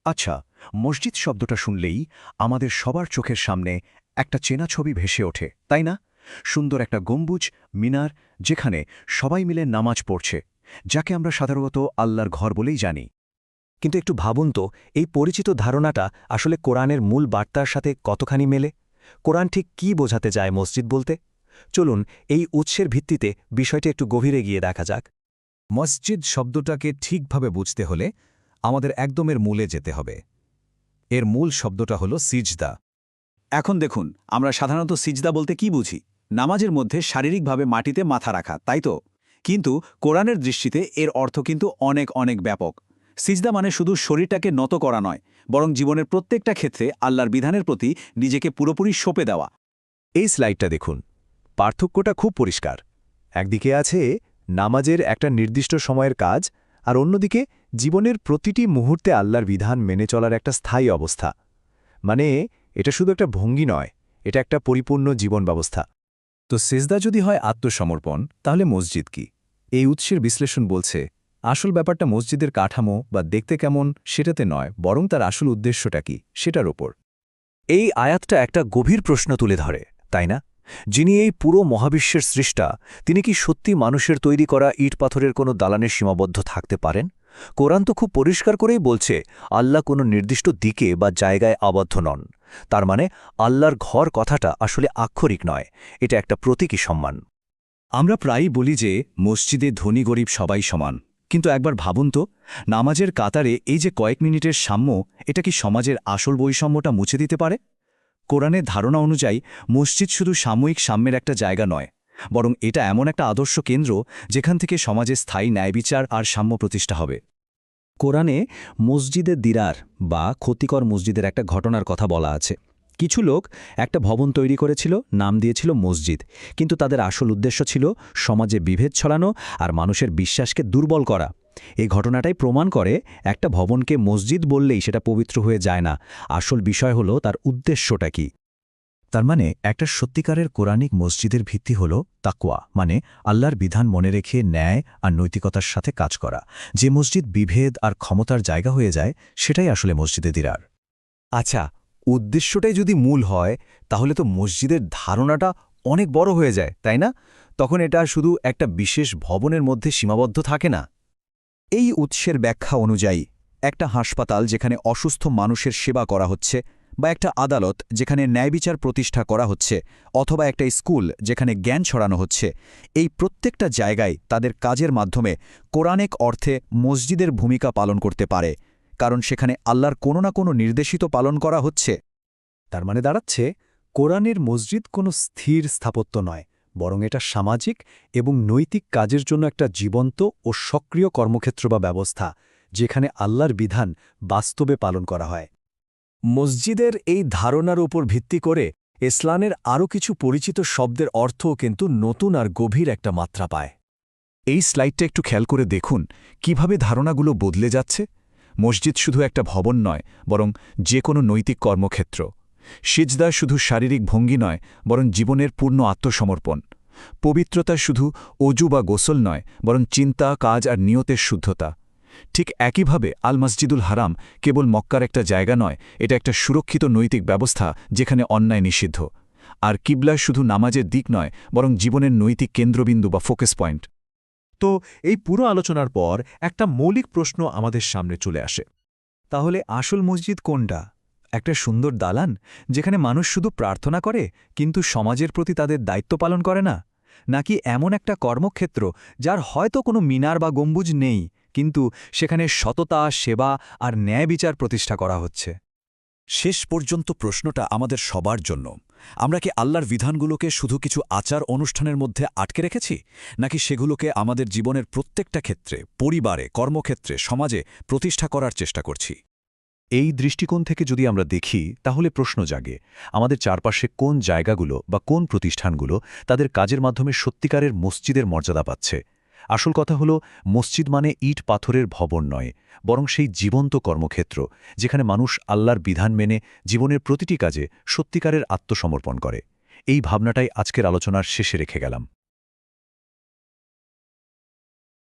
আচ্ছা, মসজিদ শব্দটা শুনলেই আমাদের সবার চোখের সামনে একটা চেনা ছবি ভেসে ওঠে, তাই না? সুন্দর একটা গম্বুজ, মিনার, যেখানে সবাই মিলে নামাজ পড়ছে, যাকে আমরা সাধারণত আল্লাহর ঘর বলেই জানি। কিন্তু একটু ভাবুন তো, এই পরিচিত ধারণাটা আসলে কোরআনের মূল বার্তার সাথে কতখানি মেলে? কোরআন ঠিক কী বোঝাতে চায় মসজিদ বলতে? চলুন এই উৎসের ভিত্তিতে বিষয়টি একটু গভীরে গিয়ে দেখা যাক। মসজিদ শব্দটাকে ঠিকভাবে বুঝতে হলে আমাদের একদমের মূলে যেতে হবে। এর মূল শব্দটা হলো সিজদা। এখন দেখুন, আমরা সাধারণত সিজদা বলতে কি বুঝি? নামাজের মধ্যে শারীরিকভাবে মাটিতে মাথা রাখা, তাই তো? কিন্তু কোরআনের দৃষ্টিতে এর অর্থ কিন্তু অনেক অনেক ব্যাপক। সিজদা মানে শুধু শরীরটাকে নত করা নয়, বরং জীবনের প্রত্যেকটা ক্ষেত্রে আল্লাহর বিধানের প্রতি নিজেকে পুরোপুরি সঁপে দেওয়া। এই স্লাইডটা দেখুন, পার্থক্যটা খুব পরিষ্কার। একদিকে আছে নামাজের একটা নির্দিষ্ট সময়ের কাজ, আর অন্যদিকে জীবনের প্রতিটি মুহূর্তে আল্লাহর বিধান মেনে চলার একটা স্থায়ী অবস্থা। মানে এটা শুধু একটা ভঙ্গি নয়, এটা একটা পরিপূর্ণ জীবন ব্যবস্থা। তো সিজদা যদি হয় আত্মসমর্পণ, তাহলে মসজিদ কি? এই উৎসের বিশ্লেষণ বলছে আসল ব্যাপারটা মসজিদের কাঠামো বা দেখতে কেমন সেটাতে নয়, বরং তার আসল উদ্দেশ্যটা কি সেটার ওপর। এই আয়াতটা একটা গভীর প্রশ্ন তুলে ধরে, তাই না? যিনি এই পুরো মহাবিশ্বের সৃষ্টা, তিনি কি সত্যি মানুষের তৈরি করা ইট পাথরের কোনো দালানে সীমাবদ্ধ থাকতে পারেন? কোরআন তো খুব পরিষ্কার করেই বলছে আল্লাহ কোনো নির্দিষ্ট দিকে বা জায়গায় আবদ্ধ নন। তার মানে আল্লাহর ঘর কথাটা আসলে আক্ষরিক নয়, এটা একটা প্রতীকী সম্মান। আমরা প্রায়ই বলি যে মসজিদে ধনী গরিব সবাই সমান, কিন্তু একবার ভাবুন তো, নামাজের কাতারে এই যে কয়েক মিনিটের সাম্য, এটা কি সমাজের আসল বৈষম্যটা মুছে দিতে পারে? কোরআনের ধারণা অনুযায়ী মসজিদ শুধু সাময়িক সাম্যের একটা জায়গা নয়, বরং এটা এমন একটা আদর্শ কেন্দ্র যেখান থেকে সমাজে স্থায়ী ন্যায়বিচার আর সাম্য প্রতিষ্ঠা হবে। কোরআনে মসজিদের দিরার বা ক্ষতিকর মসজিদের একটা ঘটনার কথা বলা আছে। কিছু লোক একটা ভবন তৈরি করেছিল, নাম দিয়েছিল মসজিদ, কিন্তু তাদের আসল উদ্দেশ্য ছিল সমাজে বিভেদ ছড়ানো আর মানুষের বিশ্বাসকে দুর্বল করা। এই ঘটনাটাই প্রমাণ করে একটা ভবনকে মসজিদ বললেই সেটা পবিত্র হয়ে যায় না, আসল বিষয় হলো তার উদ্দেশ্যটা কি। তার মানে একটা সত্যিকারের কোরআনিক মসজিদের ভিত্তি হল তাকওয়া, মানে আল্লাহর বিধান মনে রেখে ন্যায় আর নৈতিকতার সাথে কাজ করা। যে মসজিদ বিভেদ আর ক্ষমতার জায়গা হয়ে যায়, সেটাই আসলে মসজিদে দিরার। আচ্ছা, উদ্দেশ্যটাই যদি মূল হয়, তাহলে তো মসজিদের ধারণাটা অনেক বড় হয়ে যায়, তাই না? তখন এটা শুধু একটা বিশেষ ভবনের মধ্যে সীমাবদ্ধ থাকে না। এই উৎসের ব্যাখ্যা অনুযায়ী একটা হাসপাতাল যেখানে অসুস্থ মানুষের সেবা করা হচ্ছে, বা একটা আদালত যেখানে ন্যায়বিচার প্রতিষ্ঠা করা হচ্ছে, অথবা একটা স্কুল যেখানে জ্ঞান ছড়ানো হচ্ছে, এই প্রত্যেকটা জায়গায় তাদের কাজের মাধ্যমে কোরআনিক অর্থে মসজিদের ভূমিকা পালন করতে পারে, কারণ সেখানে আল্লাহর কোনো না কোনো নির্দেশিত পালন করা হচ্ছে। তার মানে দাঁড়াচ্ছে কোরআনের মসজিদ কোনো স্থির স্থাপত্য নয়, বরং এটা সামাজিক এবং নৈতিক কাজের জন্য একটা জীবন্ত ও সক্রিয় কর্মক্ষেত্র বা ব্যবস্থা, যেখানে আল্লাহর বিধান বাস্তবে পালন করা হয়। মসজিদের এই ধারণার উপর ভিত্তি করে ইসলামের আরও কিছু পরিচিত শব্দের অর্থও কিন্তু নতুন আর গভীর একটা মাত্রা পায়। এই স্লাইডটা একটু খেয়াল করে দেখুন কিভাবে ধারণাগুলো বদলে যাচ্ছে। মসজিদ শুধু একটা ভবন নয়, বরং যে কোনো নৈতিক কর্মক্ষেত্র। সিজদা শুধু শারীরিক ভঙ্গি নয়, বরং জীবনের পূর্ণ আত্মসমর্পণ। পবিত্রতা শুধু অজু বা গোসল নয়, বরং চিন্তা, কাজ আর নিয়তের শুদ্ধতা। ঠিক একইভাবে আল মসজিদুল হারাম কেবল মক্কার একটা জায়গা নয়, এটা একটা সুরক্ষিত নৈতিক ব্যবস্থা যেখানে অন্যায় নিষিদ্ধ। আর কিবলা শুধু নামাজের দিক নয়, বরং জীবনের নৈতিক কেন্দ্রবিন্দু বা ফোকাস পয়েন্ট। তো এই পুরো আলোচনার পর একটা মৌলিক প্রশ্ন আমাদের সামনে চলে আসে। তাহলে আসল মসজিদ কোনটা? একটা সুন্দর দালান যেখানে মানুষ শুধু প্রার্থনা করে কিন্তু সমাজের প্রতি তাদের দায়িত্ব পালন করে না? নাকি এমন একটা কর্মক্ষেত্র যার হয়তো কোনো মিনার বা গম্বুজ নেই, কিন্তু সেখানে সততা, সেবা আর ন্যায় বিচার প্রতিষ্ঠা করা হচ্ছে? শেষ পর্যন্ত প্রশ্নটা আমাদের সবার জন্য। আমরা কি আল্লাহর বিধানগুলোকে শুধু কিছু আচার অনুষ্ঠানের মধ্যে আটকে রেখেছি, নাকি সেগুলোকে আমাদের জীবনের প্রত্যেকটা ক্ষেত্রে, পরিবারে, কর্মক্ষেত্রে, সমাজে প্রতিষ্ঠা করার চেষ্টা করছি? এই দৃষ্টিকোণ থেকে যদি আমরা দেখি, তাহলে প্রশ্ন জাগে, আমাদের চারপাশে কোন জায়গাগুলো বা কোন প্রতিষ্ঠানগুলো তাদের কাজের মাধ্যমে সত্যিকারের মসজিদের মর্যাদা পাচ্ছে? আসল কথা হলো, মসজিদ মানে ইট পাথরের ভবন নয়, বরং সেই জীবন্ত কর্মক্ষেত্র যেখানে মানুষ আল্লাহর বিধান মেনে জীবনের প্রতিটি কাজে সত্যিকারের আত্মসমর্পণ করে। এই ভাবনাটাই আজকের আলোচনার শেষে রেখে গেলাম।